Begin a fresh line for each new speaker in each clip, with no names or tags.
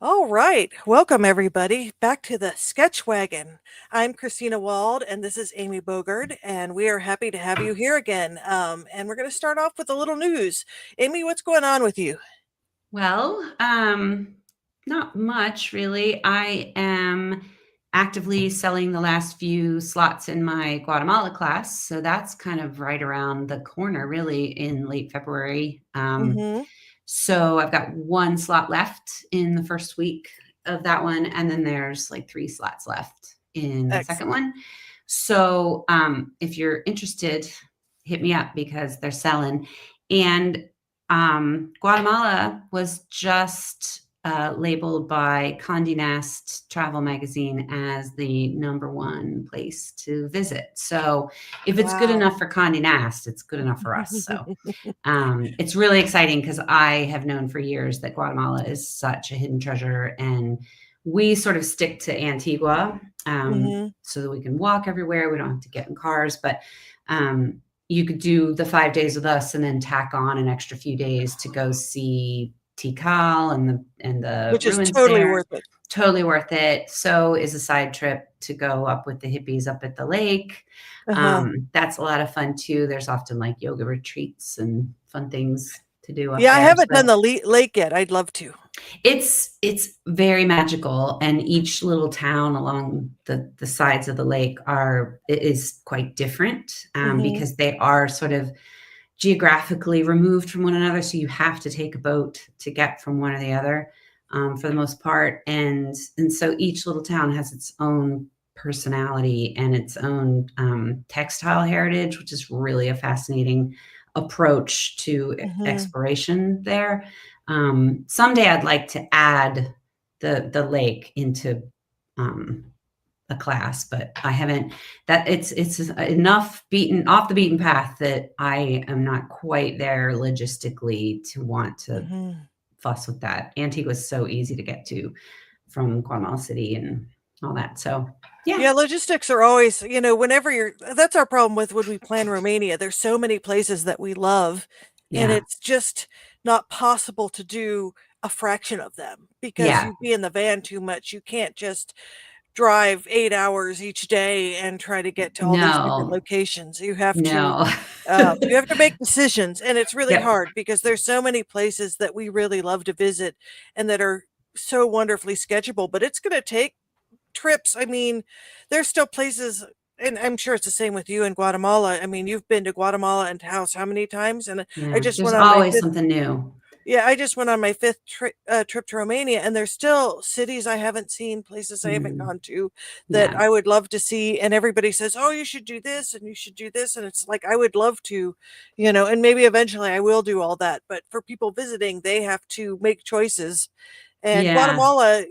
All right. Welcome, everybody, back to the Sketch Wagon. I'm Christina Wald, and this is Amy Bogard, and we are happy to have you here again. And we're going to start off with a little news. Amy, what's going on with you?
Well, not much really. I am actively selling the last few slots in my Guatemala class. So that's kind of right around the corner, really, in late February.
Mm-hmm.
So I've got one slot left in the first week of that one. And then there's like three slots left in the second
Excellent.
one. So if you're interested, hit me up because they're selling. And Guatemala was just labeled by Condé Nast Travel Magazine as the number one place to visit. So if it's good
Wow.
enough for Condé Nast, it's good enough for us. So it's really exciting because I have known for years that Guatemala is such a hidden treasure, and we sort of stick to Antigua
Mm-hmm.
so that we can walk everywhere. We don't have to get in cars, but you could do the 5 days with us and then tack on an extra few days to go see Tikal and the
Which is
ruins
totally
there.
worth it.
Totally worth it. So is a side trip to go up with the hippies up at the lake.
Uh-huh.
That's a lot of fun too. There's often like yoga retreats and fun things to do up
Yeah, I
there.
haven't done
So
the lake yet. I'd love to.
it's very magical, and each little town along the sides of the lake is quite different
Mm-hmm.
because they are sort of geographically removed from one another. So you have to take a boat to get from one or the other for the most part. And so each little town has its own personality and its own textile heritage, which is really a fascinating approach to
Mm-hmm.
exploration there. Someday I'd like to add the lake into um, a class, but I haven't. That it's enough beaten off the beaten path that I am not quite there logistically to want to
Mm-hmm.
fuss with that. Antigua is so easy to get to from Guatemala City and all that. So yeah,
Yeah, logistics are always, whenever that's our problem with when we plan Romania. There's so many places that we love, and
yeah,
it's just not possible to do a fraction of them because
yeah.
you'd be in the van too much. You can't just drive 8 hours each day and try to get to all these different
No,
locations.
no.
You have to make decisions, and it's really
Yep.
hard because there's so many places that we really love to visit and that are so wonderfully sketchable, but it's going to take trips. I mean, there's still places, and I'm sure it's the same with you in Guatemala. I mean, you've been to Guatemala and Taos how many times? And I
Yeah.
just
There's
went on my
always
fifth.
something new.
Yeah, I just went on my fifth trip to Romania, and there's still cities I haven't seen, places I haven't
Mhm.
gone to that
Yeah.
I would love to see. And everybody says, "Oh, you should do this and you should do this," and it's like I would love to, and maybe eventually I will do all that. But for people visiting, they have to make choices, and
Yeah.
Guatemala,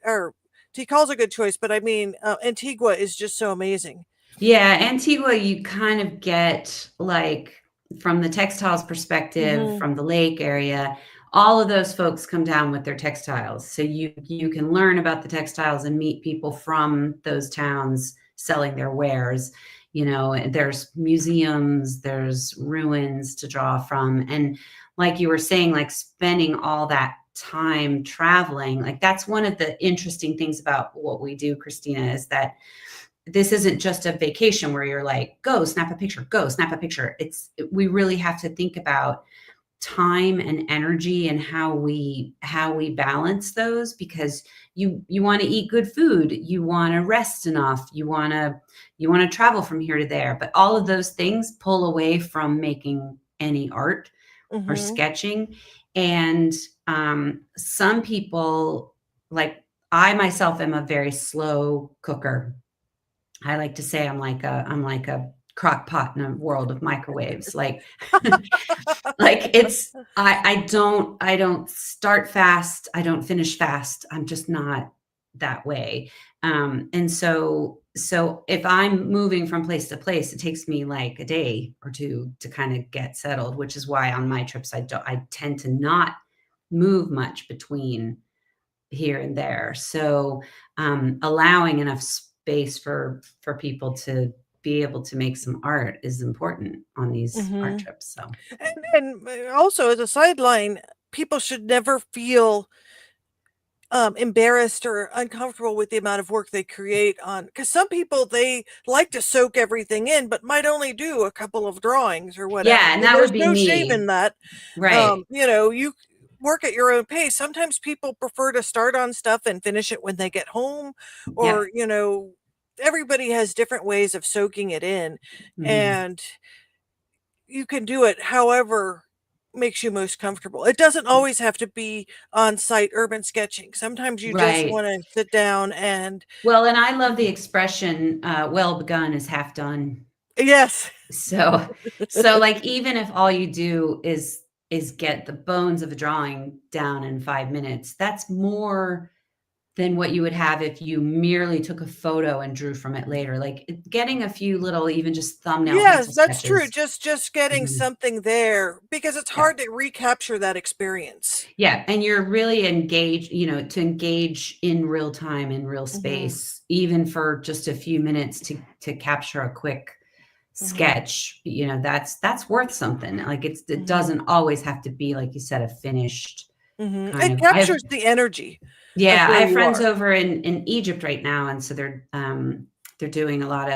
or Tikal's a good choice, but I mean, Antigua is just so amazing.
Yeah, Antigua, you kind of get like from the textiles perspective,
Hmm.
from the lake area, all of those folks come down with their textiles. So you can learn about the textiles and meet people from those towns selling their wares. And there's museums, there's ruins to draw from. And like you were saying, like spending all that time traveling, like that's one of the interesting things about what we do, Christina, is that this isn't just a vacation where you're like, go snap a picture, go snap a picture. We really have to think about time and energy and how we balance those, because you want to eat good food, you want to rest enough, you want to travel from here to there, but all of those things pull away from making any art or
Hmm.
sketching. And some people, like I myself am a very slow cooker. I like to say I'm like a crock pot in a world of microwaves. Like like it's I don't start fast, I don't finish fast. I'm just not that way. And so if I'm moving from place to place, it takes me like a day or two to kind of get settled, which is why on my trips I tend to not move much between here and there. So allowing enough space for people to be able to make some art is important on these art
Hmm.
trips. So
And also, as a sideline, people should never feel embarrassed or uncomfortable with the amount of work they create on, because some people, they like to soak everything in but might only do a couple of drawings or
Yeah,
whatever,
and
and
that would
there's
be
no shame
me.
in that.
Right.
You work at your own pace. Sometimes people prefer to start on stuff and finish it when they get home, or
Yep.
everybody has different ways of soaking it in,
Hmm.
and you can do it however makes you most comfortable. It doesn't always have to be on-site urban sketching. Sometimes you just
Right.
want to sit down and
Well, and I love the expression, well begun is half done.
yes.
So so like even if all you do is get the bones of a drawing down in 5 minutes, that's more than what you would have if you merely took a photo and drew from it later. Like getting a few little even just thumbnail
Yes,
pencil
that's true.
sketches.
Just getting
Mhm.
something there, because it's
Yeah.
hard to recapture that experience.
Yeah, and you're really engaged, to engage in real time, in real
Mhm.
space, even for just a few minutes to capture a quick
Mhm.
sketch, that's worth something. Like it
Mhm.
doesn't always have to be, like you said, a finished
Mhm.
kind
It
of I have
captures the energy of
yeah, I
where
have
you
friends
are.
over in Egypt right now, and so they're doing a lot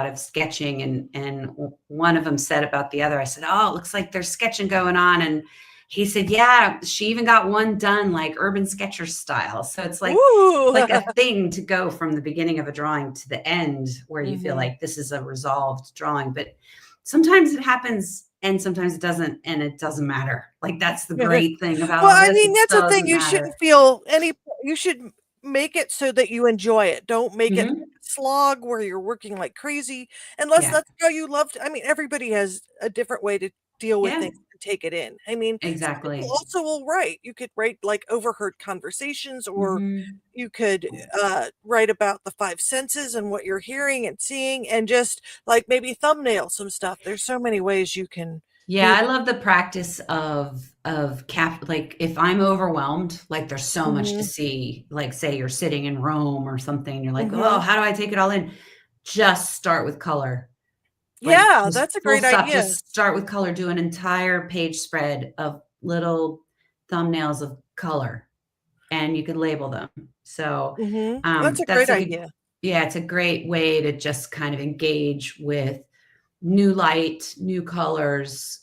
of sketching, and one of them said about the other. I said, "Oh, it looks like there's sketching going on," and he said, "Yeah, she even got one done like urban sketcher style." So it's
Ooh.
like a thing to go from the beginning of a drawing to the end where you feel
Mhm.
like this is a resolved drawing, but sometimes it happens and sometimes it doesn't, and it doesn't matter. Like that's the great thing about
Well,
all
I
this.
mean,
It
that's the thing.
doesn't
You
matter.
shouldn't feel any, you should make it so that you enjoy it. Don't make it
Mhm.
a slog where you're working like crazy, unless
Yeah.
that's how you love to. I mean, everybody has a different way to deal with
Yeah,
things and take it in. I mean, some people
exactly.
also will write. You could write like overheard conversations, or
Mhm.
you could write about the five senses and what you're hearing and seeing, and just like maybe thumbnail some stuff. There's so many ways you can
Yeah,
do
I love the practice of like if I'm overwhelmed, like there's so much to
that.
see, like say you're sitting in Rome or something, you're like, "Oh,
Hmm.
how do I take it all in?" Just start with color. Like
Yeah,
just
that's a
full
great
stop,
idea.
just start with color, do an entire page spread of little thumbnails of color, and you can label them. So,
That's a
that's
great
like a
idea.
yeah, it's a great way to just kind of engage with new light, new colors.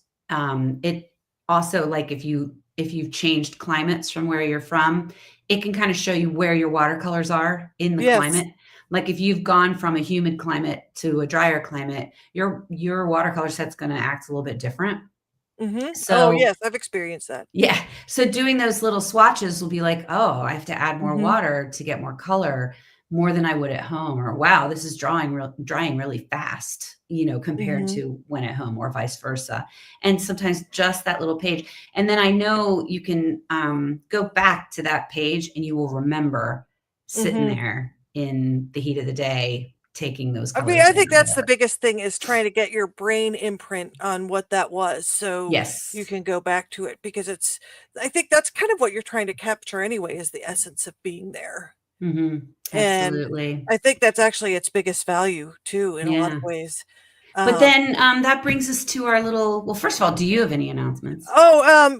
It also, like if you've changed climates from where you're from, it can kind of show you where your watercolors are in the
Yes.
climate. Like if you've gone from a humid climate to a drier climate, your watercolor set's going to act a little bit different.
Oh,
So
yes, I've experienced that.
yeah. So doing those little swatches will be like, "Oh, I have to add more
Mhm,
water to get more color, more than I would at home," or "Wow, this is drying really fast," compared
mhm,
to when at home or vice versa. And sometimes just that little page. And then I know you can go back to that page and you will remember sitting
mhm.
there in the heat of the day, taking those
I mean,
colors
I
in
think
or
that's the
whatever.
biggest thing, is trying to get your brain imprint on what that was, so you
Yes.
can go back to it, because I think that's kind of what you're trying to capture anyway, is the essence of being there. And
Absolutely.
I think that's actually its biggest value too, in a lot of
Yeah.
ways.
But
Um,
then, that brings us to our little well, first of all, do you have any announcements?
Oh,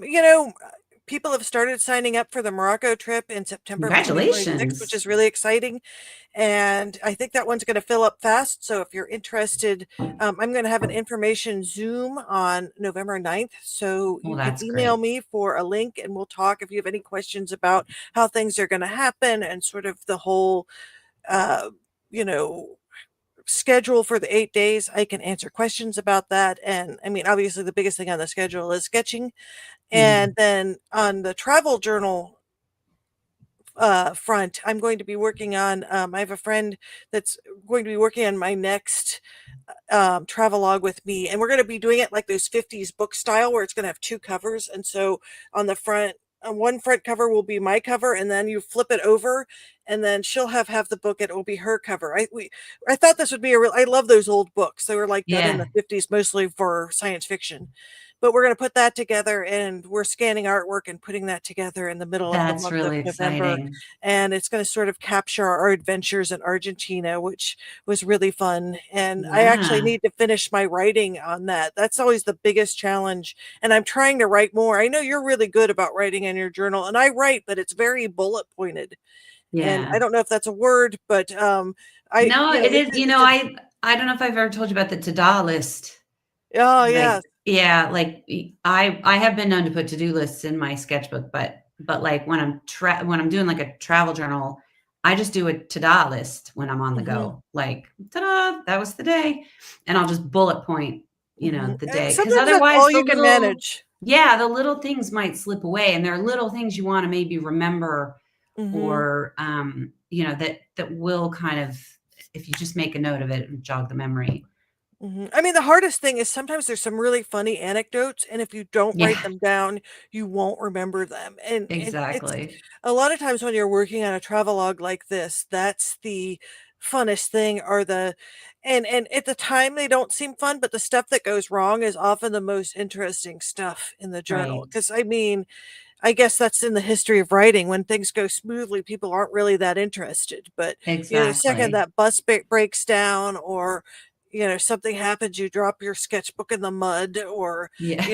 people have started signing up for the Morocco trip in September of 2026, which
Congratulations.
is really exciting. And I think that one's going to fill up fast. So if you're interested, I'm going to have an information Zoom on November 9th. So
Well,
you can
that's
email
great.
me for a link and we'll talk if you have any questions about how things are going to happen, and sort of the whole, uh, you know, schedule for the 8 days. I can answer questions about that. And I mean, obviously, the biggest thing on the schedule is sketching. And
Mhm.
then on the travel journal front, I'm going to be working on, I have a friend that's going to be working on my next travelogue with me, and we're going to be doing it like those 50s book style, where it's going to have two covers. And so on the front, one front cover will be my cover, and then you flip it over, and then she'll have half the book, it will be her cover. I thought this would be a real, I love those old books. They were like done in
Yeah.
the 50s, mostly for science fiction. but we're going to put that together, and we're scanning artwork and putting that together in the middle of the
That's
month of
really
November.
exciting.
And it's going to sort of capture our adventures in Argentina, which was really fun. And I actually
Yeah.
need to finish my writing on that. That's always the biggest challenge. And I'm trying to write more. I know you're really good about writing in your journal, and I write, but it's very bullet pointed. And I
Yeah.
don't know if that's a word, but
No, it is,
it's a,
I don't know if I've ever told you about the to-do list.
oh,
Like,
yes.
yeah, like I have been known to put to-do lists in my sketchbook, but like when I'm doing like a travel journal, I just do a to-do list when I'm on the
Hmm.
go. Like, ta-da, that was the day. And I'll just bullet point,
Hmm.
the
And
day. Because
sometimes that's
otherwise
all you can manage.
the little things might slip away. And there are little things you want to maybe remember
Hmm.
or that will kind of, if you just make a note of it, jog the memory.
I mean, the hardest thing is sometimes there's some really funny anecdotes, and if you don't
Yeah,
write them down, you won't remember them. And it's
exactly.
a lot of times when you're working on a travelogue like this, that's the funnest thing, or and at the time they don't seem fun, but the stuff that goes wrong is often the most interesting stuff in the journal.
Right.
Because I mean, I guess that's in the history of writing. When things go smoothly, people aren't really that interested. But, the second
Exactly.
that bus breaks down, or, something happens, you drop your sketchbook in the mud, or,
Yeah.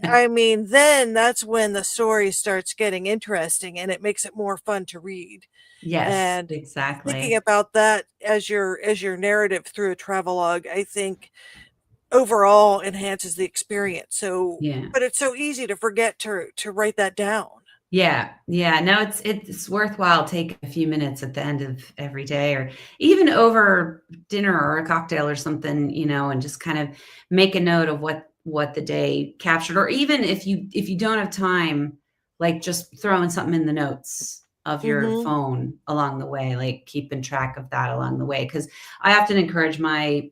I mean, then that's when the story starts getting interesting and it makes it more fun to read.
Yes,
And thinking
exactly.
about that as your narrative through a travelogue, I think overall enhances the experience. So,
Yeah.
but it's so easy to forget to write that down.
Yeah. Yeah. No, it's worthwhile taking a few minutes at the end of every day or even over dinner or a cocktail or something, and just kind of make a note of what the day captured. Or even if you don't have time, like just throwing something in the notes of your
Mhm.
phone along the way, like keeping track of that along the way. Cause I often encourage my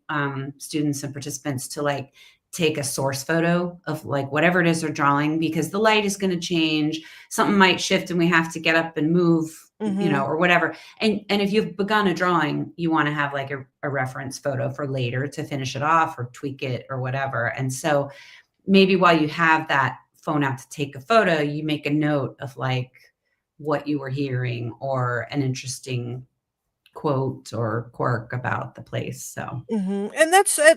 students and participants to like take a source photo of like whatever it is they're drawing because the light is going to change, something might shift and we have to get up and move,
Mhm.
or whatever. And if you've begun a drawing, you want to have like a reference photo for later to finish it off or tweak it or whatever. And so maybe while you have that phone out to take a photo, you make a note of like what you were hearing or an interesting quote or quirk about the place. So
And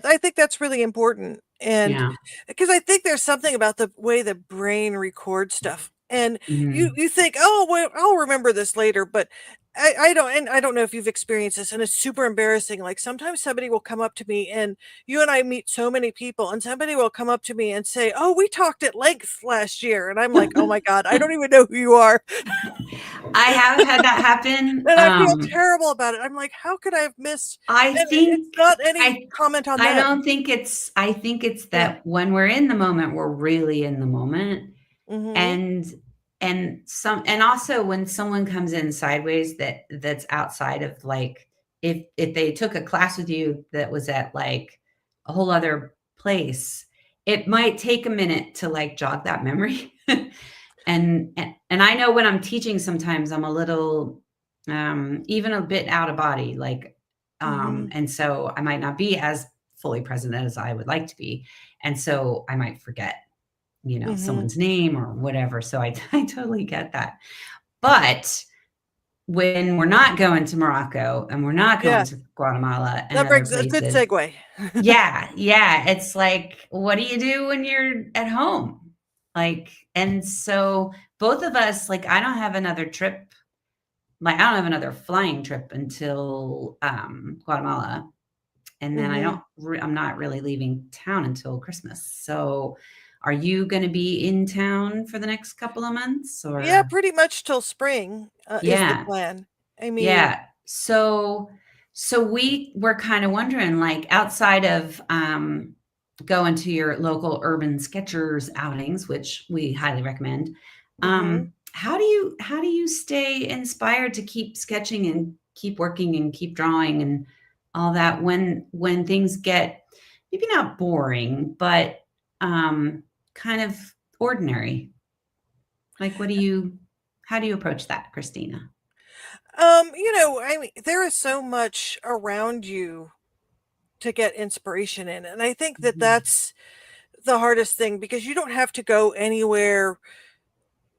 I think that's really important. And
yeah.
because I think there's something about the way the brain records stuff. And you
Mhm.
you think, "Oh, well, I'll remember this later," but I don't know if you've experienced this, and it's super embarrassing. Like sometimes somebody will come up to me, and you and I meet so many people, and somebody will come up to me and say, "Oh, we talked at length last year." And I'm like, "Oh my God, I don't even know who you are."
I have had that happen.
And I feel terrible about it. I'm like, "How could I have missed?"
I
And it's
think
not any
I
comment on
I
them.
don't think I think it's
Yeah.
that when we're in the moment, we're really in the moment.
Mhm.
And and also when someone comes in sideways that's outside of like if they took a class with you that was at like a whole other place, it might take a minute to like jog that memory. And I know when I'm teaching sometimes I'm a little even a bit out of body like
Mhm.
and so I might not be as fully present as I would like to be. And so I might forget
Mhm.
someone's name or whatever. So I totally get that. But when we're not going to Morocco and we're not going
Yeah,
to Guatemala and
that
other
brings a good
places,
segue.
yeah, yeah, it's like, what do you do when you're at home? Like, and so both of us, like, I don't have another trip. Like, I don't have another flying trip until Guatemala, and then
Mhm.
I'm not really leaving town until Christmas. So are you going to be in town for the next couple of months
Yeah,
or
pretty much till spring, is the
yeah.
plan. I mean,
Yeah. So we were kind of wondering like outside of going to your local urban sketchers outings, which we highly recommend.
mhm.
How do you stay inspired to keep sketching and keep working and keep drawing and all that when things get maybe not boring, but kind of ordinary? Like how do you approach that, Christina?
I mean, there is so much around you to get inspiration in, and I think that
Mhm.
the hardest thing, because you don't have to go anywhere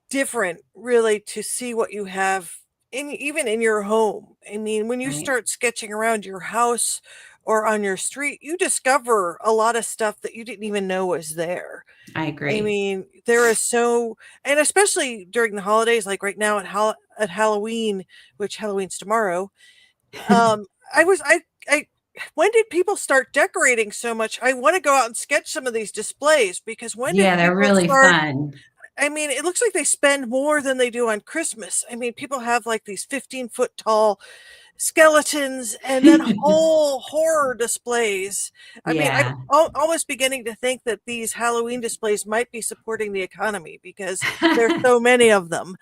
different really to see what you have in, even in your home. I mean, when you
Right.
start sketching around your house or on your street, you discover a lot of stuff that you didn't even know was there.
I
I
agree.
mean, there is so, and especially during the holidays, like right now at Halloween, which Halloween's tomorrow. Um, I when did people start decorating so much? I want to go out and sketch some of these displays, because when did
Yeah, they're
people
really
start?
fun.
I mean, it looks like they spend more than they do on Christmas. I mean, people have like these 15-foot tall skeletons and then whole horror displays. I mean, I'm
Yeah.
almost beginning to think that these Halloween displays might be supporting the economy, because there's so many of them.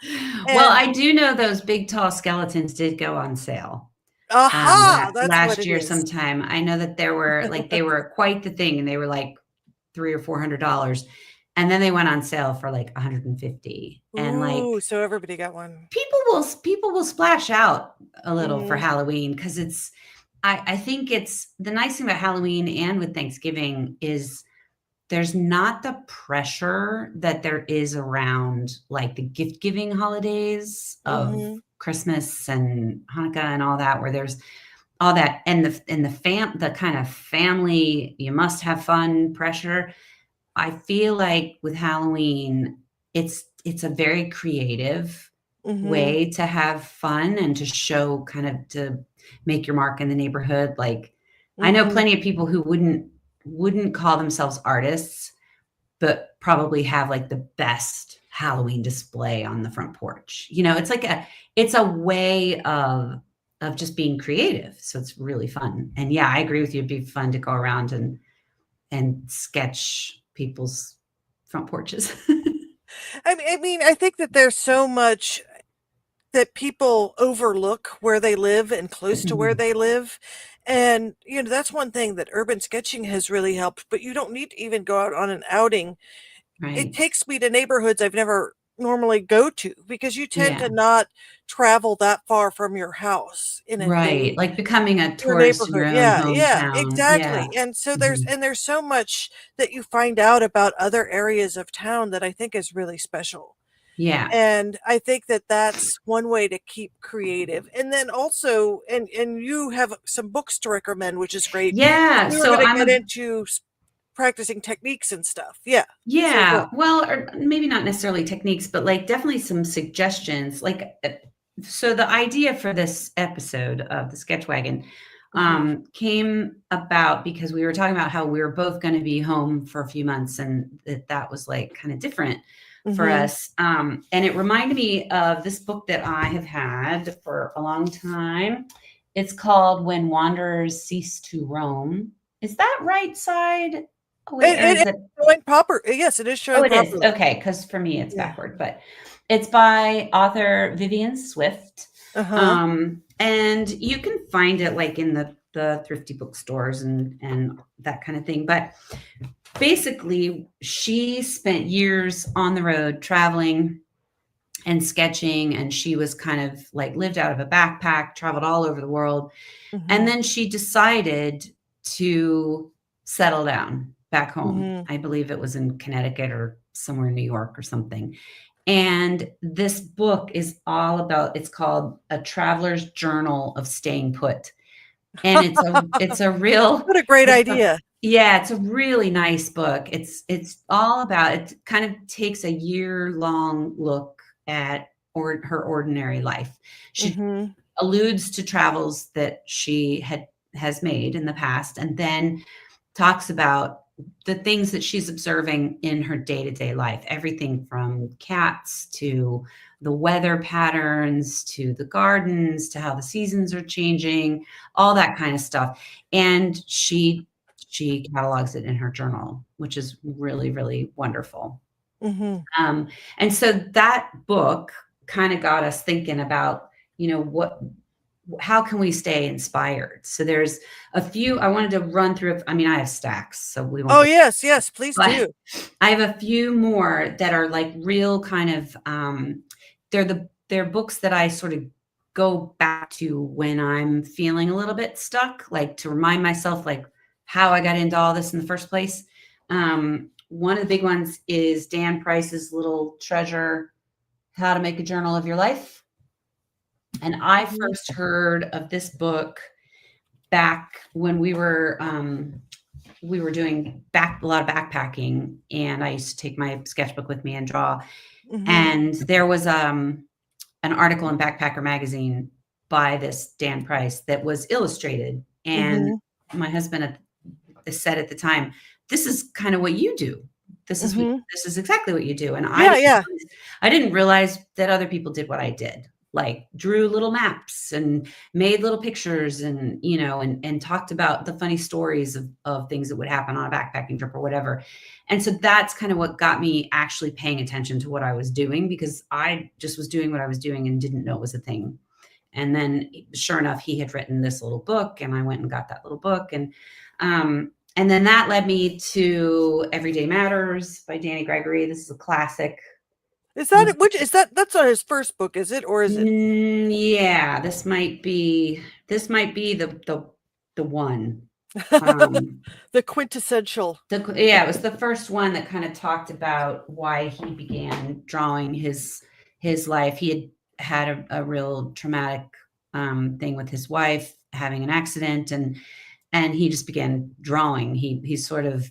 Well,
And
I do know those big, tall skeletons did go on sale
aha, that's what
last
it
year
is.
sometime. I know that there were like they were quite the thing, and they were like $300 or $400, and then they went on sale for like 150. And like
Ooh, so everybody got one.
people will splash out a little for
Mhm,
Halloween because it's I think it's the nice thing about Halloween and with Thanksgiving is there's not the pressure that there is around like the gift giving holidays of
mhm,
Christmas and Hanukkah and all that, where there's all that and the kind of family you must have fun pressure. I feel like with Halloween, it's a very creative
mhm,
way to have fun and to show kind of to make your mark in the neighborhood. Like I know
mhm,
plenty of people who wouldn't call themselves artists, but probably have like the best Halloween display on the front porch. You know, it's a way of just being creative. So it's really fun. And yeah, I agree with you. It'd be fun to go around and sketch people's front porches.
I mean, I think that there's so much that people overlook where they live and close to where
Mhm.
they live. And, that's one thing that urban sketching has really helped, but you don't need to even go out on an outing. It
Right.
takes me to neighborhoods I've never normally go to, because you tend
Yeah.
to not travel that far from your house in a
Right.
day
Like becoming a
to a
tourist in
neighborhood.
your own
Yeah, yeah,
hometown. Yeah.
exactly. And so there's
Mhm.
and there's so much that you find out about other areas of town that I think is really special.
Yeah.
And I think that that's one way to keep creative. And then also, and you have some books to recommend, which is great, because
Yeah.
we were
So
going to
I'm
get
a
into practicing techniques and stuff. Yeah. So
Yeah,
good.
well, or maybe not necessarily techniques, but like definitely some suggestions. Like, so the idea for this episode of the Sketch Wagon
Hmm.
came about because we were talking about how we were both going to be home for a few months, and that was like kind of different for
Hmm.
us. And it reminded me of this book that I have had for a long time. It's called When Wanderers Cease to Roam. Is that right side? Oh, wait, or
It
is
is
it?
showing proper. Yes, it is
Oh,
showing
it is.
properly.
Okay, because for me it's
Yeah.
backward, but it's by author Vivian Swift.
Uh-huh.
And you can find it like in the thrifty bookstores and that kind of thing. But basically, she spent years on the road traveling and sketching, and she was kind of like lived out of a backpack, traveled all over the world. And
Hmm.
then she decided to settle down back home.
Hmm.
I believe it was in Connecticut or somewhere in New York or something. And this book is all about, it's called A Traveler's Journal of Staying Put. And it's a real
What a great
it's a
idea.
yeah, it's a really nice book. It's all about it kind of takes a year-long look at her ordinary life. She
Hmm.
alludes to travels that she has made in the past, and then talks about the things that she's observing in her day-to-day life, everything from cats to the weather patterns to the gardens to how the seasons are changing, all that kind of stuff. And she catalogs it in her journal, which is really, really wonderful.
Hmm.
Um, and so that book kind of got us thinking about, how can we stay inspired? So there's a few I wanted to run through. I mean, I have stacks, so we won't
Oh,
go,
yes, yes, please
but
do.
I have a few more that are like real kind of, they're books that I sort of go back to when I'm feeling a little bit stuck, like to remind myself like how I got into all this in the first place. one of the big ones is Dan Price's little treasure, How to Make a Journal of Your Life. And I first heard of this book back when we were doing a lot of backpacking, and I used to take my sketchbook with me and draw. And there was an article in Backpacker magazine by this Dan Price that was illustrated. And my husband said at the time, "This is kind of what you do. This is exactly what you do." And I didn't realize that other people did what I did, like drew little maps and made little pictures and, you know, and talked about the funny stories of things that would happen on a backpacking trip or whatever. And so that's kind of what got me actually paying attention to what I was doing, because I just was doing what I was doing and didn't know it was a thing. And then sure enough, he had written this little book, and I went and got that little book. And then that led me to Everyday Matters by Danny Gregory. This is a classic.
Is that that's not his first book, is it? Or is it?
Yeah, this might be the one.
The quintessential.
It was the first one that kind of talked about why he began drawing his life. He had a real traumatic thing with his wife having an accident, and he just began drawing. He sort of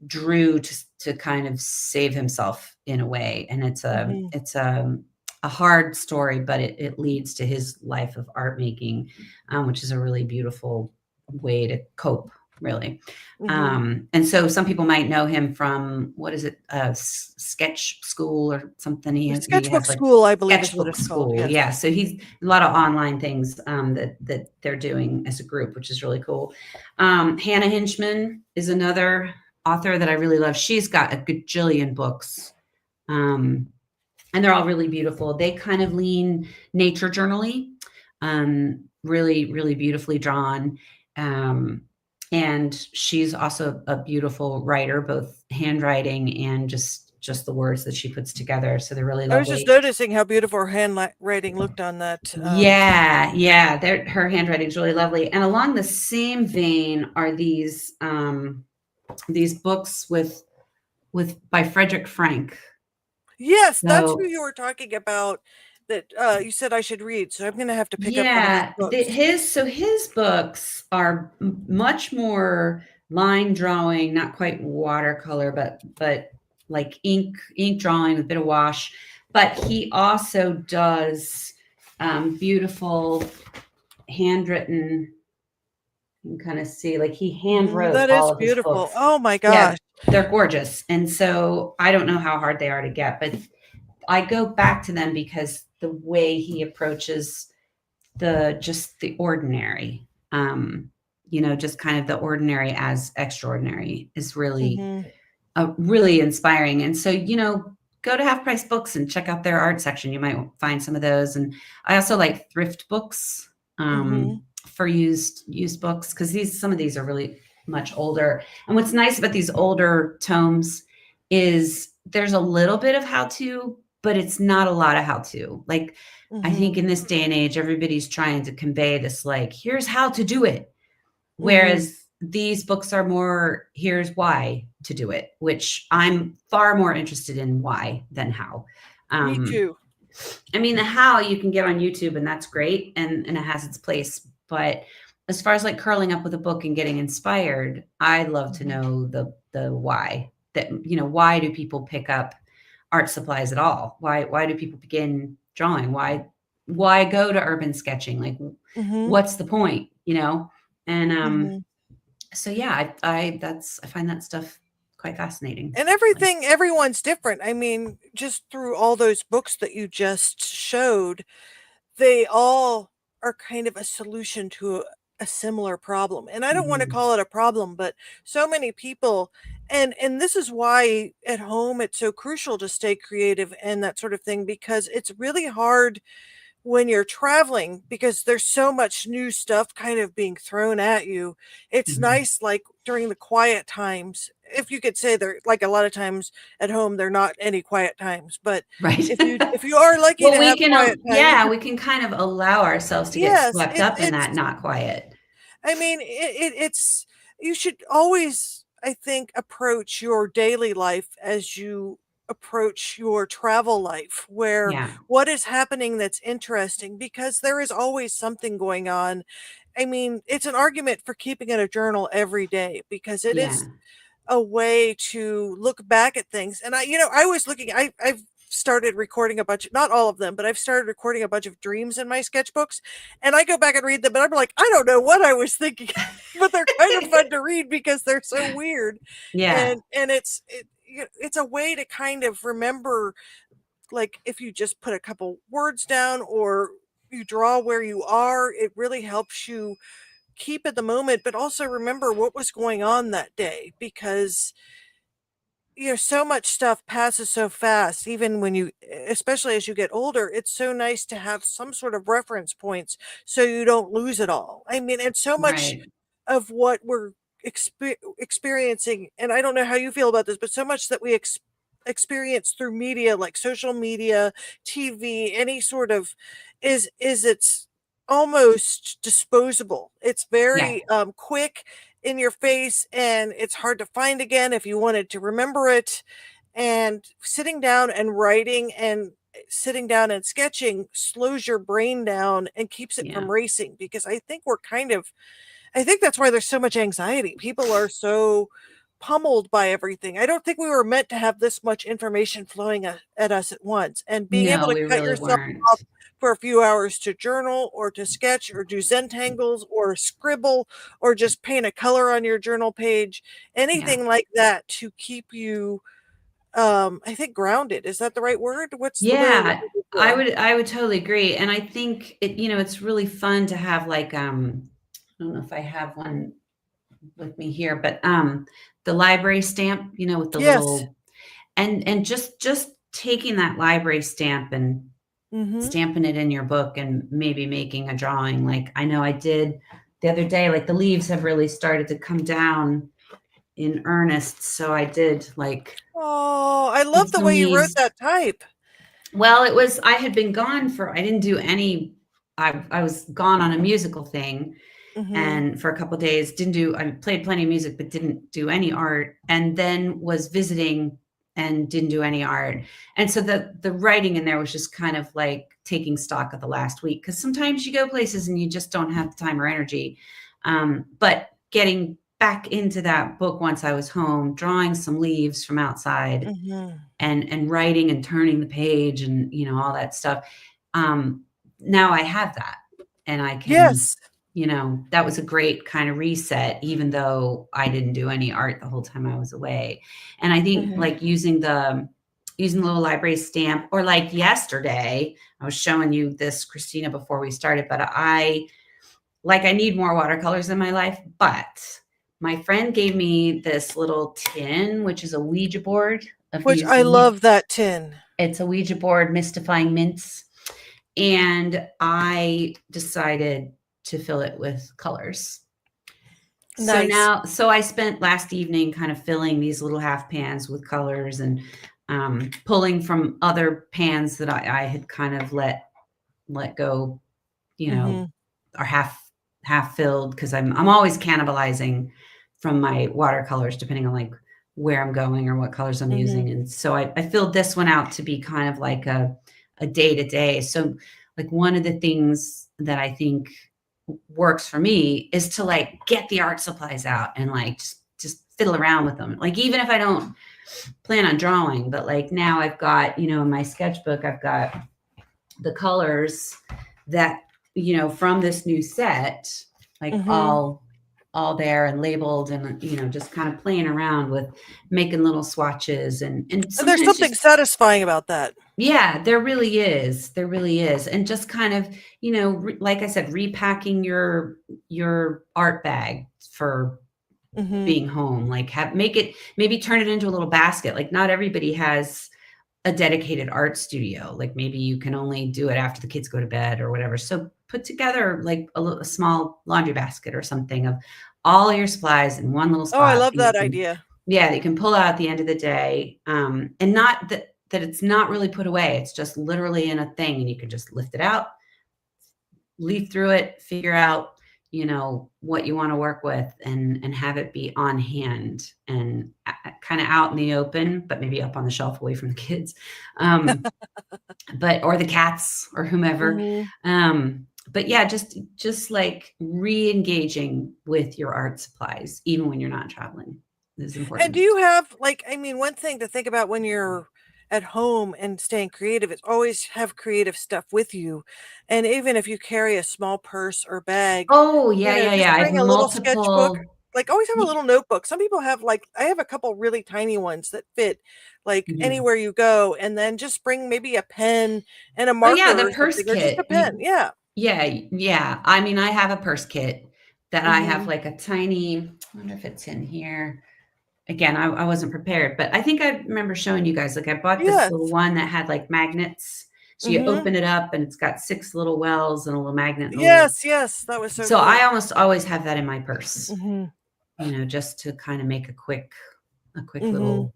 drew to kind of save himself in a way. And it's a hard story, but it leads to his life of art making, which is a really beautiful way to cope, really. And so some people might know him from, what is it? Sketch School or something.
Sketchbook School, I believe.
Sketchbook School. Yes. Yeah. So he's a lot of online things that they're doing as a group, which is really cool. Hannah Hinchman is another author that I really love. She's got a gajillion books. And they're all really beautiful. They kind of lean nature journaling, really, really beautifully drawn. And she's also a beautiful writer, both handwriting and just the words that she puts together. So they're really lovely.
I was just noticing how beautiful her handwriting looked on that.
Yeah. Her handwriting is really lovely. And along the same vein are these books by Frederick Franck.
Yes, that's who you were talking about, that you said I should read. So I'm going to have to pick up one of his
books. His books are much more line drawing, not quite watercolor, but like ink drawing with a bit of wash. But he also does beautiful handwritten. You can kind of see, like, he hand wrote.
That is beautiful. Oh my gosh.
Yeah, they're gorgeous. And so I don't know how hard they are to get, but I go back to them because the way he approaches just the ordinary, just kind of the ordinary as extraordinary is really, really inspiring. And so, go to Half Price Books and check out their art section. You might find some of those. And I also like thrift books for used books, because some of these are really much older. And what's nice about these older tomes is there's a little bit of how-to, but it's not a lot of how-to. Like, I think in this day and age, everybody's trying to convey this, like, here's how to do it. Whereas these books are more, here's why to do it, which I'm far more interested in why than how.
Me too.
I mean, the how you can get on YouTube, and that's great, and it has its place. But as far as like curling up with a book and getting inspired, I'd love to know the why. That, why do people pick up art supplies at all? Why do people begin drawing? Why go to urban sketching? Like, what's the point? And so yeah, I find that stuff quite fascinating.
And everyone's different. I mean, just through all those books that you just showed, they all are kind of a solution to a similar problem. And I don't want to call it a problem, but so many people, and this is why at home it's so crucial to stay creative and that sort of thing, because it's really hard when you're traveling, because there's so much new stuff kind of being thrown at you. It's nice, like during the quiet times, if you could say, there, like, a lot of times at home there are not any quiet times, but
right.
if you are lucky to have quiet times,
we can kind of allow ourselves to get swept up in that not quiet.
I mean, it's you should always I think, approach your daily life as you approach your travel life, where
Yeah.
what is happening that's interesting, because there is always something going on. I mean, it's an argument for keeping in a journal every day because it
Yeah.
is a way to look back at things. And I was looking, I've started recording a bunch, not all of them, but I've started recording a bunch of dreams in my sketchbooks. And I go back and read them, and I'm like, I don't know what I was thinking, but they're kind of fun to read because they're so weird.
Yeah.
And it's a way to kind of remember, like if you just put a couple words down or you draw where you are, it really helps you keep at the moment, but also remember what was going on that day, because so much stuff passes so fast, even when you, especially as you get older. It's so nice to have some sort of reference points so you don't lose it all. I mean, and so much
Right.
of what we're experiencing, and I don't know how you feel about this, but so much that we experience through media, like social media, TV, any sort of, is it's almost disposable. It's
Yeah.
very quick, in your face, and it's hard to find again if you wanted to remember it. And sitting down and writing and sitting down and sketching slows your brain down and keeps it
Yeah.
from racing, because I think that's why there's so much anxiety. People are so pummeled by everything. I don't think we were meant to have this much information flowing at us at once. And being able
No,
to
we
cut
really
yourself
weren't.
off for a few hours to journal or to sketch or do Zentangles or scribble or just paint a color on your journal page,
Yeah.
anything like that to keep you, I think, grounded. Is that the right word? What's the word I'm
Yeah,
looking
I
for?
would I would totally agree. And I think it's really fun to have like I don't know if I have one with me here, but the library stamp, with the
Yes.
little and just taking that library stamp and
Mm-hmm.
stamping it in your book and maybe making a drawing. Like I know I did the other day, like the leaves have really started to come down in earnest. So I did like
Oh, I love the
some
way you wrote
leaves.
that type.
Well, I had been gone I didn't do any, I was gone on a musical thing
Mm-hmm.
and for a couple of days I played plenty of music, but didn't do any art. And then was visiting and didn't do any art. And so the writing in there was just kind of like taking stock of the last week. Cause sometimes you go places and you just don't have the time or energy. But getting back into that book once I was home, drawing some leaves from outside
Mm-hmm.
and writing and turning the page and all that stuff. um Now I have that, and I can,
Yes.
that was a great kind of reset, even though I didn't do any art the whole time I was away. And I think
Mm-hmm.
like using the little library stamp, or like yesterday I was showing you this, Christina, before we started, but I need more watercolors in my life. But my friend gave me this little tin, which is a Ouija board of
Which
these.
I love that tin.
It's a Ouija board, mystifying mints. And I decided to fill it with colors.
Nice.
So I spent last evening kind of filling these little half pans with colors and pulling from other pans that I had kind of let go, you know,
Mhm.
are half filled, because I'm always cannibalizing from my watercolors depending on like where I'm going or what colors I'm
Mhm.
using. And so I filled this one out to be kind of like a day to day. So like one of the things that I think works for me is to like get the art supplies out and like just fiddle around with them. Like even if I don't plan on drawing, but like now I've got, in my sketchbook, I've got the colors that, from this new set, like
Mhm.
all there and labeled, and just kind of playing around with making little swatches and
And there's
sometimes
something
just,
satisfying about that.
yeah, there really is. And just kind of, like I said, repacking your art bag for
Mhm.
being home, like make it, maybe turn it into a little basket. Like not everybody has a dedicated art studio. Like maybe you can only do it after the kids go to bed or whatever. So put together like a small laundry basket or something of all your supplies in one little
Oh, I
spot
love
that you
that
can,
idea.
yeah, that you can pull out at the end of the day. And not that it's not really put away. It's just literally in a thing, and you can just lift it out, leaf through it, figure out, what you want to work with, and have it be on hand and kind of out in the open, but maybe up on the shelf away from the kids. Or the cats or whomever. But yeah, just like re-engaging with your art supplies, even when you're not traveling, is important.
And do you have, like, I mean, one thing to think about when you're at home and staying creative is always have creative stuff with you. And even if you carry a small purse or bag,
Oh, yeah, yeah,
just
yeah. I have
bring a little sketchbook.
multiple.
Like, always have a little notebook. Some people have, like, I have a couple really tiny ones that fit, like,
Mhm.
anywhere you go, and then just bring maybe a pen and a
Oh, yeah,
marker
the
or
purse
something, or just a
kit.
pen. Yeah.
Yeah, yeah. I mean, I have a purse kit that I have
Mhm.
like a tiny, I wonder if it's in here. Again, I wasn't prepared, but I think I remember showing you guys, like I bought this little
Yes.
one that had like magnets. So you
Mhm.
open it up and it's got 6 little wells and a little magnet and a little.
Yes, yes, that was so
So I
cool.
almost always have that in my purse,
Mhm.
just to kind of make a
Mhm.
quick little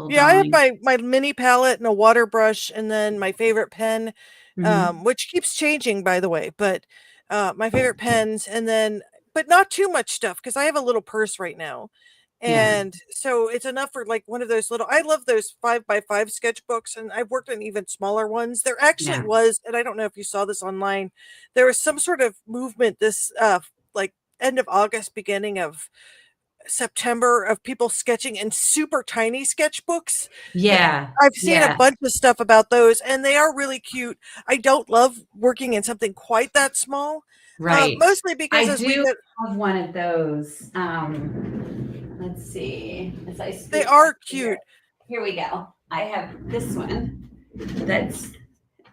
Yeah, I have
drawing.
my mini palette and a water brush, and then my favorite pen,
Mhm.
which keeps changing, by the way, but, my favorite pens, and then but not too much stuff because I have a little purse right now,
Yeah.
and so it's enough for, like, one of those little, I love those 5 by 5 sketchbooks, and I've worked on even smaller ones. There actually
Yeah.
was, and I don't know if you saw this online, there was some sort of movement this, like, end of August, beginning of September, of people sketching in super tiny sketchbooks, and
Yeah.
I've seen a
Yeah.
bunch of stuff about those, and they are really cute. I don't love working in something quite that small,
Right.
mostly because
I
as we
do
get,
have one of those. Let's see. As I
they
scoot
are
here,
cute.
here we go. I have this one that's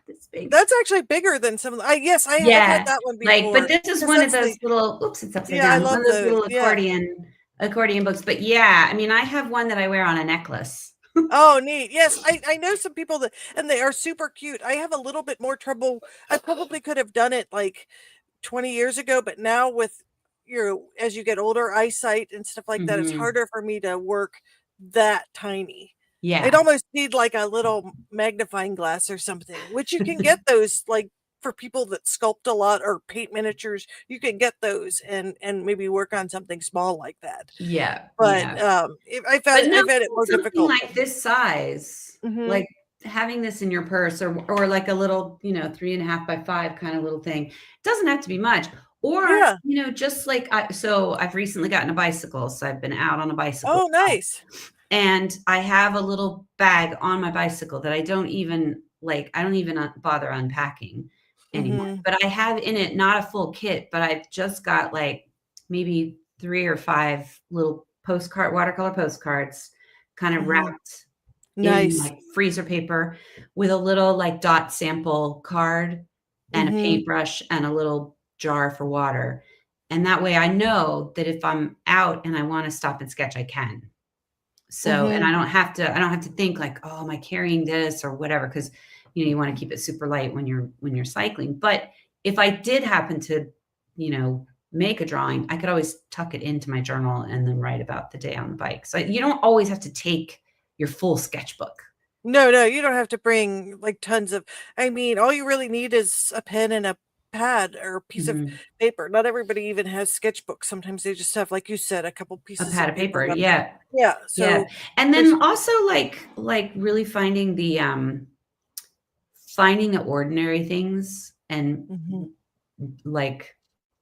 this big.
That's actually bigger than some of the, yes, I've had
Yeah.
that one
Like, but
before,
this is
because
one of
that's
those
the,
little, oops, it's upside
yeah, I
down. One
love
of those
those,
little
yeah.
accordion books. But yeah, I mean, I have one that I wear on a necklace.
Oh, neat. Yes, I know some people that, and they are super cute. I have a little bit more trouble. I probably could have done it, like, 20 years ago, but now with your, as you get older, eyesight and stuff like that, it's
Mhm.
harder for me to work that tiny. I'd
Yeah.
almost need like a little magnifying glass or something, which you can get those, like, for people that sculpt a lot or paint miniatures, you can get those and maybe work on something small like that.
Yeah.
But
Yeah.
I've
But no,
I've had it more
something
difficult.
like this size,
Hmm.
like having this in your purse, or like a little, 3.5 by 5 kind of little thing. It doesn't have to be much. Or,
Yeah.
just like so I've recently gotten a bicycle. So I've been out on a bicycle.
Oh, nice.
And I have a little bag on my bicycle that I don't even bother unpacking anymore.
Hmm.
But I have in it not a full kit, but I've just got like maybe 3 or 5 little watercolor postcards kind of
Hmm.
wrapped in
Nice.
like freezer paper with a little like dot sample card and a
Hmm.
paintbrush and a little jar for water. And that way I know that if I'm out and I want to stop and sketch, I can. So, and
Hmm.
I don't have to think like, "Oh, am I carrying this?" or whatever, because you wanna keep it super light when you're cycling. But if I did happen to, make a drawing, I could always tuck it into my journal and then write about the day on the bike. So, you don't always have to take your full sketchbook.
No, no, you don't have to bring, like, tons of, I mean, all you really need is a pen and a pad or a piece of
Mhm.
paper. Not everybody even has sketchbooks. Sometimes they just have, like you said, a couple
A
pieces
pad
of
of
paper
paper,
left over.
yeah,
Yeah,
yeah.
so
And
there's,
then also, like, really finding the ordinary things and
mhm,
like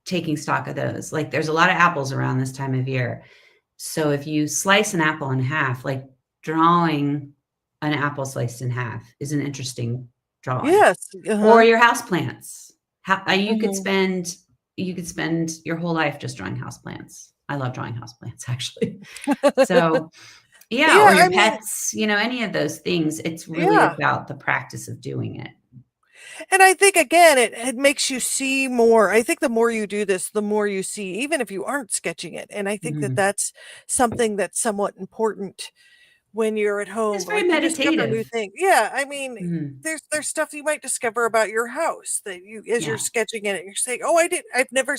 taking stock of those. Like there's a lot of apples around this time of year. So if you slice an apple in half, like drawing an apple sliced in half is an interesting drawing.
yes,
Or
uh-huh,
your houseplants. You could
mhm.
spend your whole life just drawing houseplants. I love drawing houseplants actually. So yeah, or
Yeah,
your
I mean,
pets, any of those things. It's really
yeah.
about the practice of doing it.
And I think, again, it makes you see more. I think the more you do this, the more you see, even if you aren't sketching it. And I think that
Mhm.
that's something that's somewhat important when you're at home.
It's very
Like you discover new
meditative.
things. Yeah, I mean,
Mhm.
there's stuff you might discover about your house that you as you're
Yeah.
sketching it, you're saying, "Oh, I've never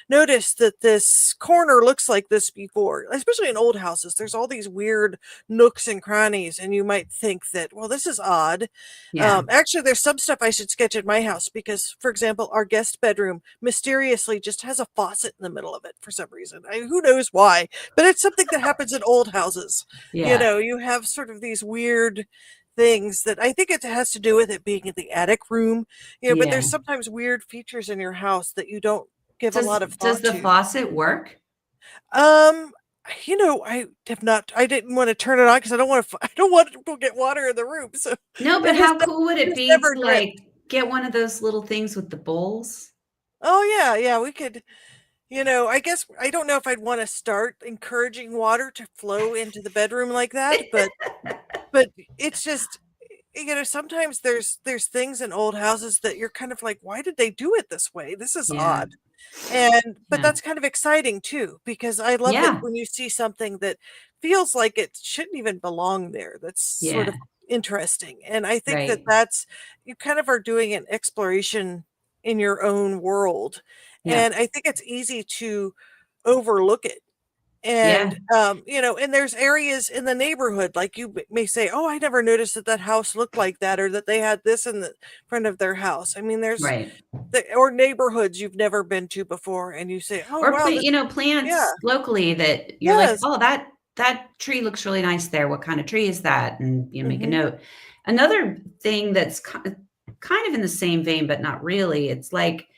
noticed that this corner looks like this before." Especially in old houses, there's all these weird nooks and crannies, and you might think that, well, this is odd.
Yeah.
Actually, there's some stuff I should sketch at my house because, for example, our guest bedroom mysteriously just has a faucet in the middle of it for some reason. Who knows why? But it's something that happens in old houses.
Yeah.
You have sort of these weird things that I think it has to do with it being in the attic room. But
Yeah.
there's sometimes weird features in your house that you don't give a
Does
lot of
does
thought
the
to.
faucet work?
Um, I have not. I didn't want to turn it on because I don't want to. I don't want to get water in the room. So
No, but
it has
how cool would
it
it
has
be
never
to
dripped.
like get one of those little things with the bowls?
Oh yeah, yeah. We could. I guess I don't know if I'd want to start encouraging water to flow into the bedroom like that, but it's just sometimes there's things in old houses that you're kind of like, why did they do it this way? This is
Yeah.
odd. But
Yeah.
that's kind of exciting too, because I love it
Yeah.
when you see something that feels like it shouldn't even belong there. That's sort of
Yeah.
interesting. And I think that
Right.
that's you kind of are doing an exploration in your own world.
Yep.
And I think it's easy to overlook it.
Yeah.
And there's areas in the neighborhood, like you may say, "Oh, I never noticed that that house looked like that, or that they had this in the front of their house." I mean,
Right.
or neighborhoods you've never been to before, and you say, "Oh,
Or
wow, this, yeah,
plants locally that you're like,
yes,
"Oh, that tree looks really nice there. What kind of tree is that?" And you make a
mm-hmm,
note. Another thing that's kind of in the same vein, but not really, it's like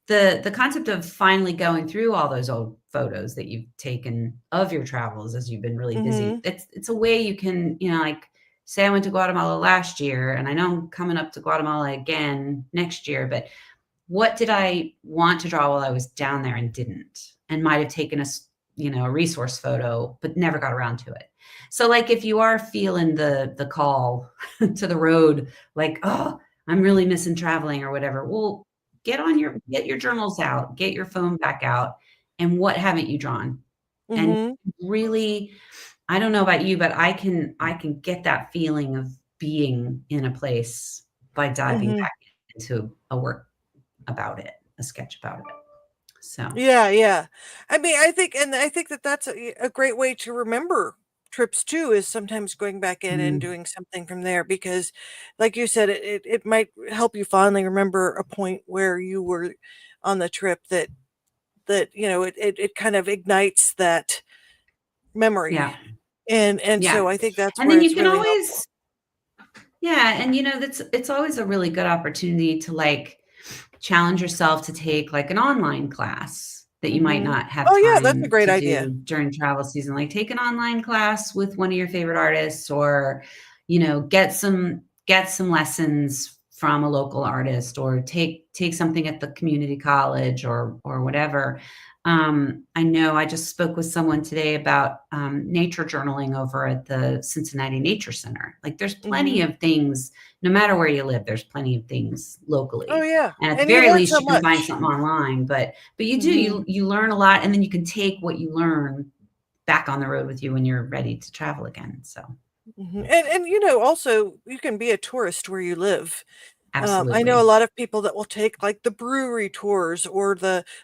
the concept of finally going through all those old photos that you've taken of your travels as you've been really busy.
mm-hmm,
It's a way you can, like say I went to Guatemala last year and I know I'm coming up to Guatemala again next year, but what did I want to draw while I was down there and didn't? And might have taken a resource photo, but never got around to it. So like if you are feeling the call to the road, like, oh, I'm really missing traveling or whatever, well, get your journals out, get your phone back out, and what haven't you drawn? And
mm-hmm,
really, I don't know about you, but I can get that feeling of being in a place by diving
mm-hmm.
back into a work about it, a sketch about it. So,
Yeah, yeah. I think that that's a great way to remember trips too, is sometimes going back in and
mm,
doing something from there because, like you said, it might help you fondly remember a point where you were on the trip that it kind of ignites that memory.
yeah,
And
yeah.
so I think that's
And
where
then you
it's
can
really helpful.
always yeah, and that's it's always a really good opportunity to like challenge yourself to take like an online class that you might
Mhm.
not have
Oh, yeah, that's a
time
great
to
idea.
do during travel season. Like take an online class with one of your favorite artists or, get some lessons from a local artist or take something at the community college or whatever. I know I just spoke with someone today about nature journaling over at the Cincinnati Nature Center. Like there's plenty
Mhm.
of things, no matter where you live, there's plenty of things
Oh,
locally.
yeah,
And at the
and you
very
learn
least,
so
you can find
much.
something online, but you do,
Mhm.
you learn a lot, and then you can take what you learn back on the road with you when you're ready to travel again. So
Mhm. And also you can be a tourist where you live. I know a
absolutely.
lot of people that will take like the brewery tours or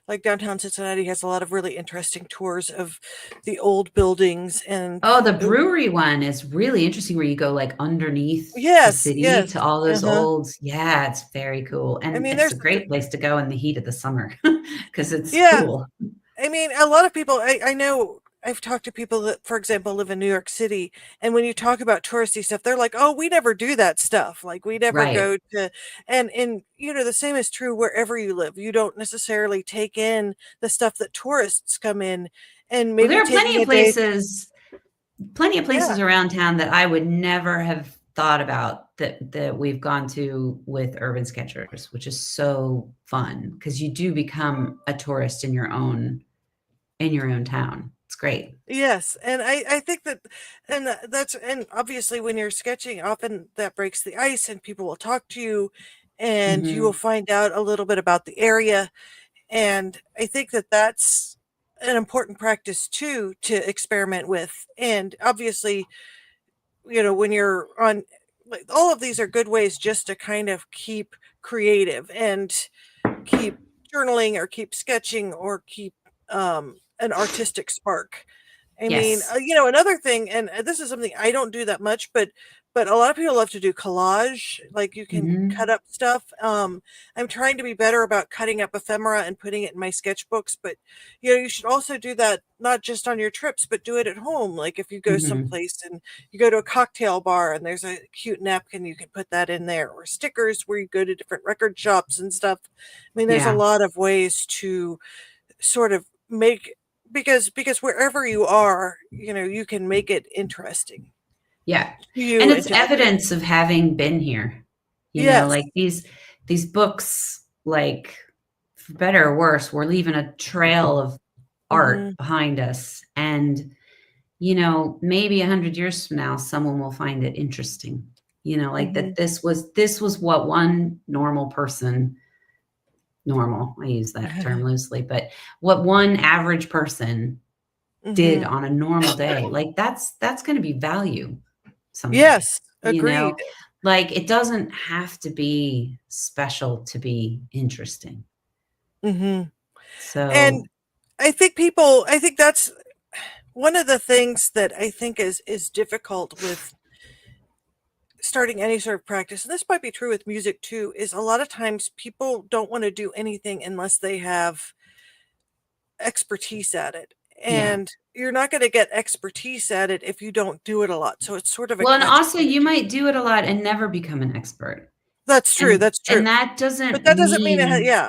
like downtown Cincinnati has a lot of really interesting tours of the old buildings and
Oh, the brewery one is really interesting where you go like underneath the
yes,
city
yes.
to all those
Uh-huh.
old, yeah, it's very cool.
I
And
mean,
it's a great place to go in the heat of the summer because it's
yeah,
cool.
I mean, a lot of people, I know I've talked to people that, for example, live in New York City, and when you talk about touristy stuff, they're like, "Oh, we never do that stuff. Like, we never
Right.
go to," and the same is true wherever you live. You don't necessarily take in the stuff that tourists come in, and
Well,
maybe
there are
taking a day.
plenty of
Yeah.
places around town that I would never have thought about that we've gone to with Urban Sketchers, which is so fun because you do become a tourist in your own town. It's great.
Yes, and I think that, and obviously when you're sketching, often that breaks the ice, and people will talk to you, and you will
Mhm.
find out a little bit about the area. And I think that that's an important practice too to experiment with. And obviously, when you're on, like, all of these are good ways just to kind of keep creative and keep journaling or keep sketching or keep an artistic spark. I mean,
Yes.
another thing, and this is something I don't do that much, but a lot of people love to do collage. Like, you can cut
Mhm.
up stuff. I'm trying to be better about cutting up ephemera and putting it in my sketchbooks. But you should also do that not just on your trips, but do it at home. Like, if you go
Mhm.
someplace and you go to a cocktail bar and there's a cute napkin, you can put that in there, or stickers where you go to different record shops and stuff. I mean, there's a
Yeah.
lot of ways to sort of make, because wherever you are, you can make it interesting
Yeah.
to
And
you and
it's
to others.
evidence of having been here.
Yes.
Like these books, like for better or worse, we're leaving a trail of art
Mhm.
behind us. And, maybe 100 years from now, someone will find it interesting. Like that
Mhm.
this was what one normal person, normal, I use that term loosely, but what one average person did
Mhm.
on a normal day. Like that's going to be value someday,
Yes,
you
agreed.
know? Like it doesn't have to be special to be interesting.
Mhm. And
So,
I think that's one of the things that I think is difficult with starting any sort of practice, and this might be true with music too, is a lot of times people don't want to do anything unless they have expertise at it.
yeah.
And you're not going to get expertise at it if you don't do it a lot. So it's sort of a
Well, and
catch
also you
22.
might do it a lot and never become an expert.
That's true.
And
That's true.
and that
But
doesn't
that doesn't mean it
mean
yeah.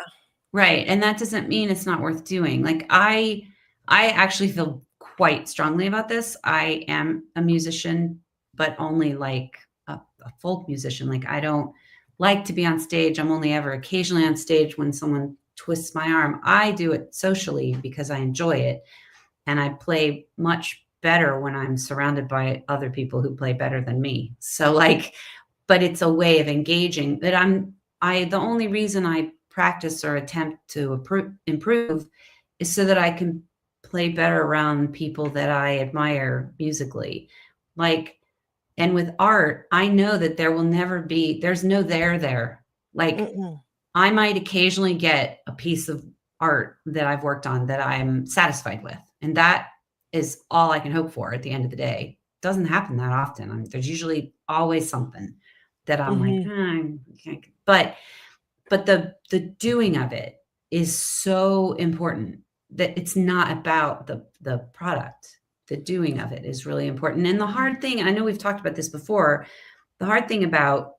right, and that doesn't mean it's not worth doing. Like I actually feel quite strongly about this. I am a musician, but only like a folk musician. Like I don't like to be on stage. I'm only ever occasionally on stage when someone twists my arm. I do it socially because I enjoy it, and I play much better when I'm surrounded by other people who play better than me. So like, but it's a way of engaging that the only reason I practice or attempt to improve is so that I can play better around people that I admire musically. Like, and with art, I know that there's no there. Like,
Mm-mm.
I might occasionally get a piece of art that I've worked on that I'm satisfied with. And that is all I can hope for at the end of the day. It doesn't happen that often. I mean, there's usually always something that I'm like,
Mhm.
but the doing of it is so important that it's not about the product. The doing of it is really important. And the hard thing, I know we've talked about this before, the hard thing about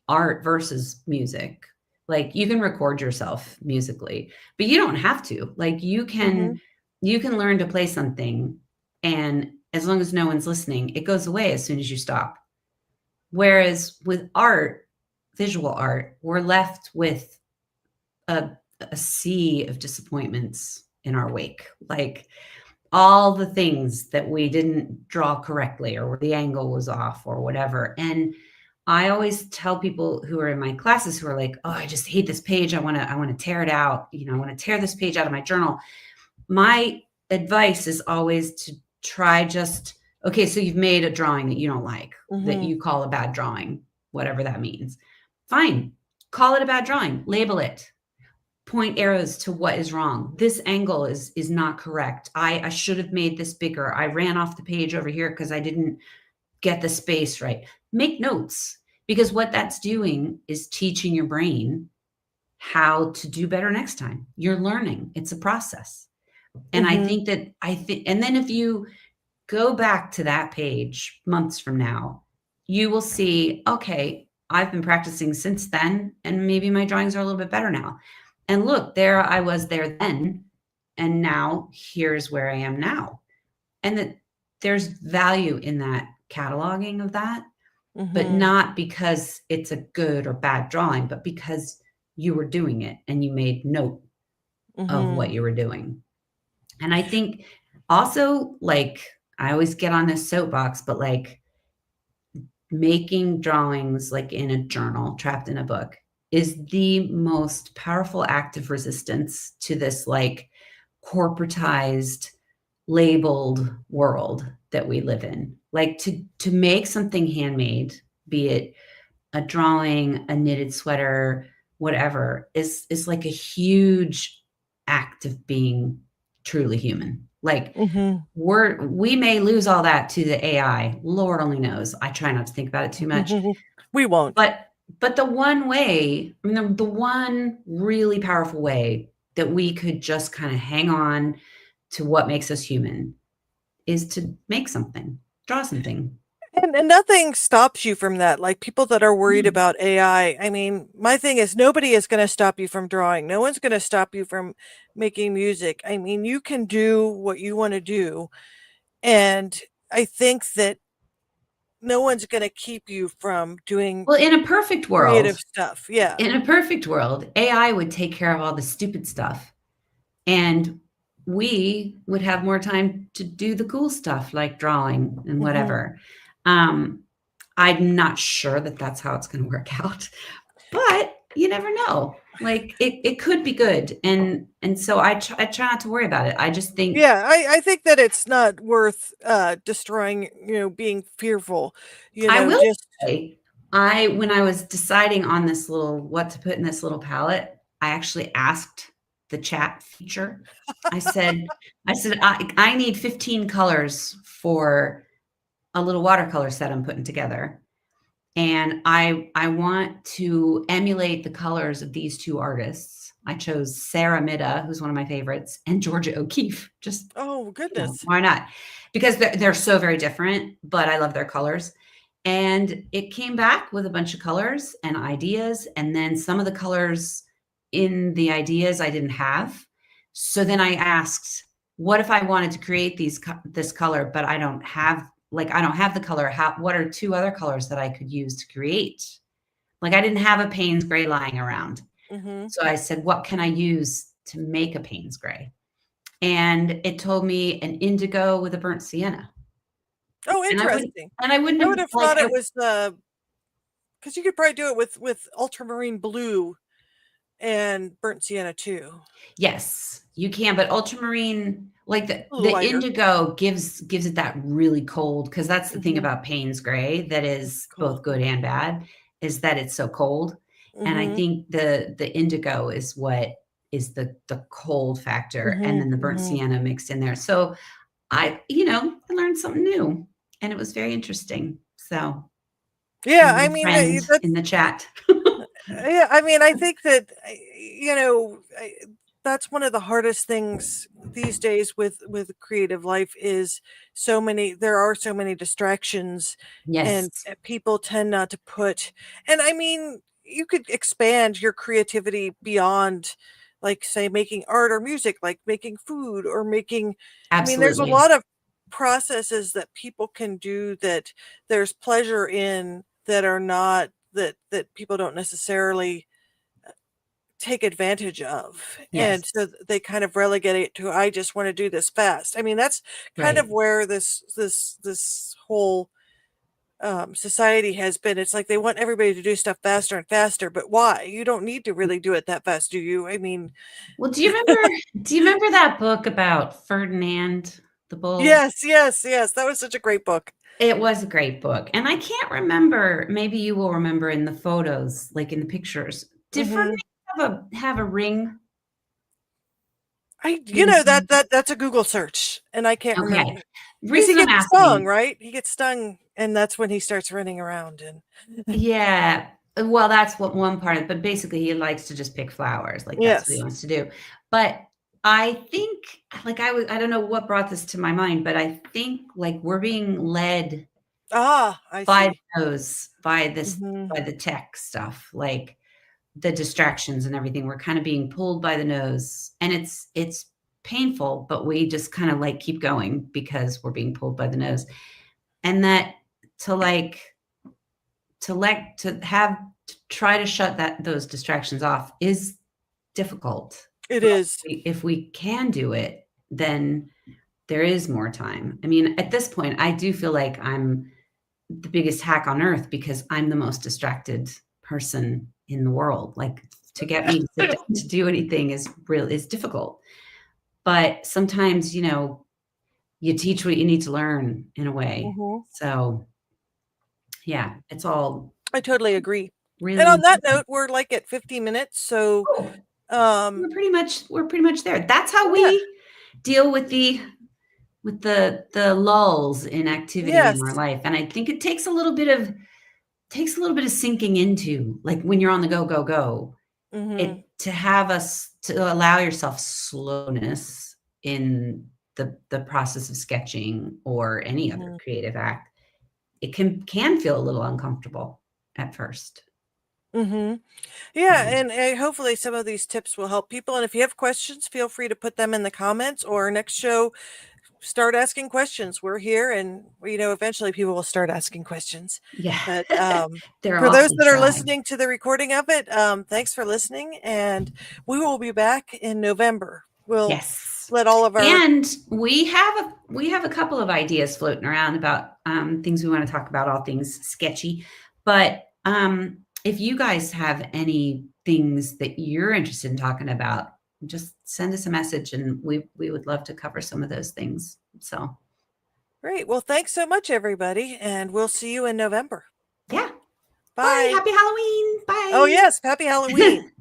art versus music, like you can record yourself musically, but you don't have to. Like
Mhm.
you can learn to play something, and as long as no one's listening, it goes away as soon as you stop. Whereas with art, visual art, we're left with a, a sea of disappointments in our wake. Like all the things that we didn't draw correctly or the angle was off or whatever. And I always tell people who are in my classes who are like, "Oh, I just hate this page. I want to tear it out. I want to tear this page out of my journal." My advice is always to try just okay, so you've made a drawing that you don't like, that
Mhm.
you call a bad drawing, whatever that means. Fine. Call it a bad drawing. Label it, point arrows to what is wrong. This angle is not correct. I should have made this bigger. I ran off the page over here because I didn't get the space right. Make notes, because what that's doing is teaching your brain how to do better next time. You're learning. It's a process. And
Mhm.
I think and then if you go back to that page months from now, you will see, okay, I've been practicing since then, and maybe my drawings are a little bit better now. And look, there I was there then, and now here's where I am now. And that there's value in that cataloging of that, but
Mhm.
not because it's a good or bad drawing, but because you were doing it and you made note of what
Mhm.
you were doing. And I think also, like, I always get on this soapbox, but like making drawings like in a journal, trapped in a book, is the most powerful act of resistance to this like corporatized, labeled world. that we live in. Like to make something handmade, be it a drawing, a knitted sweater, whatever, is like a huge act of being truly human. Like
Mhm.
we may lose all that to the AI. Lord only knows. I try not to think about it too much.
We won't.
But the one way, I mean, the one really powerful way that we could just kind of hang on to what makes us human is to make something, draw something.
And nothing stops you from that. Like people that are worried
Mm.
about AI. I mean, my thing is nobody is going to stop you from drawing. No one's going to stop you from making music. I mean, you can do what you want to do. And I think that no one's going to keep you from doing
Well, in a perfect
creative
world,
stuff. Yeah.
AI would take care of all the stupid stuff, and we would have more time to do the cool stuff like drawing and
Mhm.
whatever. Um, I'm not sure that that's how it's going to work out, but you never know. Like it could be good, and so I try not to worry about it. I just think
Yeah, I think that it's not worth destroying, being fearful,
I will
just
say, I when I was deciding on this little what to put in this little palette, I actually asked the chat feature. I said, I need 15 colors for a little watercolor set I'm putting together. And I want to emulate the colors of these two artists. I chose Sarah Mida, who's one of my favorites, and Georgia O'Keeffe. Just,
oh goodness.
why not? Because they're so very different, but I love their colors. And it came back with a bunch of colors and ideas. And then some of the colors in the ideas I didn't have. So then I asked, what if I wanted to create this color, but I don't have the color. What are two other colors that I could use to create? Like I didn't have a Payne's gray lying around.
Mhm.
So I said, what can I use to make a Payne's gray? And it told me an indigo with a burnt sienna.
Oh,
And
interesting.
I wouldn't
I
have
would have
like
thought it was because you could probably do it with ultramarine blue and burnt sienna too.
yes, you can, but ultramarine, like
A little
the
lighter.
indigo gives it that really cold, because that's the thing
Mhm.
about Payne's gray that is both
Cold.
good and bad, is that it's so cold. And I
Mhm.
think the indigo is what is the cold factor, and
Mhm.
then the burnt
Mhm.
sienna mixed in there. So I learned something new, and it was very interesting. So
Yeah,
I'm
I
your
mean
friend in
that's
the chat.
yeah, I mean, I think that that's one of the hardest things these days with creative life is there are so many distractions, and
Yes,
people tend not to put. And I mean, you could expand your creativity beyond, like, say, making art or music, like making food or making. I mean, there's a
absolutely.
lot of processes that people can do that there's pleasure in that are not that people don't necessarily take advantage of. And
Yes,
so they kind of relegate it to, I just want to do this fast. I mean, that's kind of
right.
where this whole society has been. It's like they want everybody to do stuff faster and faster, but why? You don't need to really do it that fast, do you? I mean,
Well, do you remember that book about Ferdinand the Bull?
yes, yes, yes. That was such a great book.
It was a great book, and I can't remember, maybe you will remember in the photos, like in the pictures. Did Ferdinand
Hmm.
have a ring
You
in his
know
hand?
that's a Google search, and I can't remember
Okay.
because he
Reason I'm
gets stung,
asking,
right? He gets stung, and that's when he starts running around. And
yeah, well, that's what one part of, but basically he likes to just pick flowers, like that's what he
yes,
wants to do. But I think, like, I don't know what brought this to my mind, but I think like we're being led
I
by
see. Hmm.
by the tech stuff, like the distractions and everything. We're kind of being pulled by the nose, and it's painful, but we just kind of like keep going because we're being pulled by the nose. And that to like to try to shut those distractions off is difficult.
It
But
is.
if we can do it, then there is more time. I mean, at this point, I do feel like I'm the biggest hack on earth because I'm the most distracted person in the world. Like to get me to sit down to do anything is difficult. But sometimes, you teach what you need to learn in a way.
Mhm.
So yeah, it's all
I totally agree. And
really
on that
important.
note, we're like at 50 minutes, so
Oh,
um
we're pretty much there. That's how
yeah.
we deal with the lulls in activity in our
Yes.
life. And I think it takes a little bit of sinking into, like when you're on the go, go, go,
Mhm.
it to have us to allow yourself slowness in the process of sketching or any other
Mhm.
creative act. It can feel a little uncomfortable at first.
Mhm. Yeah, and hopefully some of these tips will help people. And if you have questions, feel free to put them in the comments, or next show, start asking questions. We're here, and eventually people will start asking questions.
Yeah.
But
They're
for those
awfully
that are
shy.
listening to the recording of it, thanks for listening, and we will be back in November. We'll
Yes.
let all of our
And we have a couple of ideas floating around about things we want to talk about, all things sketchy. But if you guys have any things that you're interested in talking about, just send us a message, and we would love to cover some of those things. So
great. Well, thanks so much, everybody, and we'll see you in November.
yeah. Bye.
Bye.
Happy Halloween.
Oh
Bye.
yes, happy Halloween.